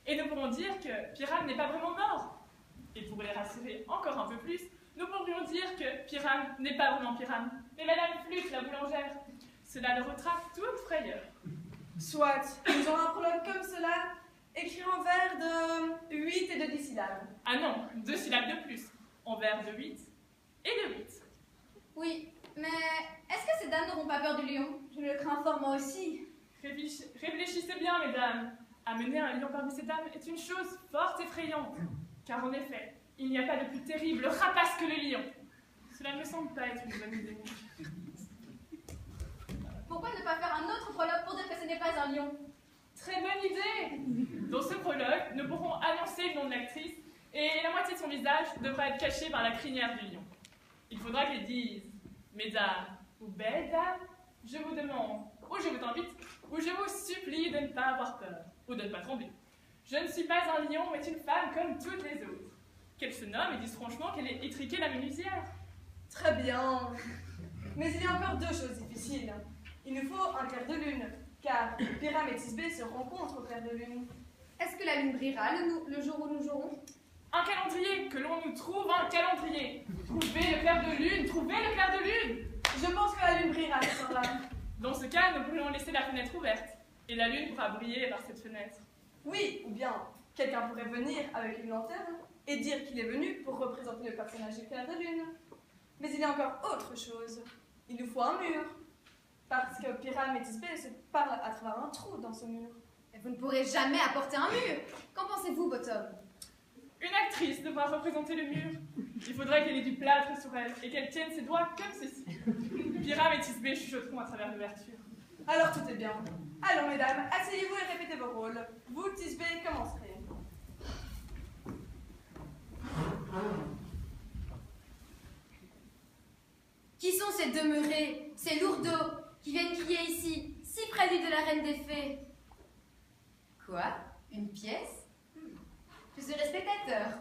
Et nous pourrons dire que Pyrame n'est pas vraiment mort. Et pour les rassurer encore un peu plus, nous pourrions dire que Pyrame n'est pas vraiment Pyrame, mais Madame Flûte, la boulangère. Cela le retrace toute frayeur. Soit, nous aurons un prologue comme cela, écrit en vers de 8 et de 10 syllabes. Ah non, 2 syllabes de plus, en vers de 8 et de 8. Oui, mais est-ce que ces dames n'auront pas peur du lion? Je le crains fort moi aussi. Réfléchissez bien, mesdames. Amener un lion parmi ces dames est une chose fort effrayante, car en effet, il n'y a pas de plus terrible rapace que le lion. Cela ne me semble pas être une bonne idée. Pourquoi ne pas faire un autre prologue pour dire que ce n'est pas un lion? Très bonne idée! Dans ce prologue, nous pourrons annoncer le nom de l'actrice et la moitié de son visage devra être cachée par la crinière du lion. Il faudra qu'elle dise « Mesdames ou belles dames, je vous demande, ou je vous invite, ou je vous supplie de ne pas avoir peur, ou de ne pas trembler. Je ne suis pas un lion, mais une femme comme toutes les autres. Qu'elle se nomme et dise franchement qu'elle est étriquée la menuisière. » Très bien. Mais il y a encore 2 choses difficiles. Il nous faut un clair de lune, car Pyrame et Thisbé se rencontrent au clair de lune. Est-ce que la lune brillera le jour où nous jouerons? Un calendrier, que l'on nous trouve un calendrier. Trouvez le clair de lune, trouvez le clair de lune. Je pense que la lune brillera ce soir-là. Dans ce cas, nous pourrions laisser la fenêtre ouverte, et la lune pourra briller par cette fenêtre. Oui, ou bien quelqu'un pourrait venir avec une lanterne et dire qu'il est venu pour représenter le personnage du clair de lune. Mais il y a encore autre chose. Il nous faut un mur. Parce que Pyrame et Thisbé se parlent à travers un trou dans ce mur. Mais vous ne pourrez jamais apporter un mur. Qu'en pensez-vous, Bottom? Une actrice devra représenter le mur. Il faudrait qu'elle ait du plâtre sur elle et qu'elle tienne ses doigts comme ceci. Pyrame et Thisbé chuchoteront à travers l'ouverture. Alors tout est bien. Allons, mesdames, asseyez-vous et répétez vos rôles. Vous, Thisbé, commencerez. Qui sont ces demeurés, ces lourdeaux, qui viennent crier ici, si près du lit de la reine des fées? Quoi? Une pièce? Je serai spectateur.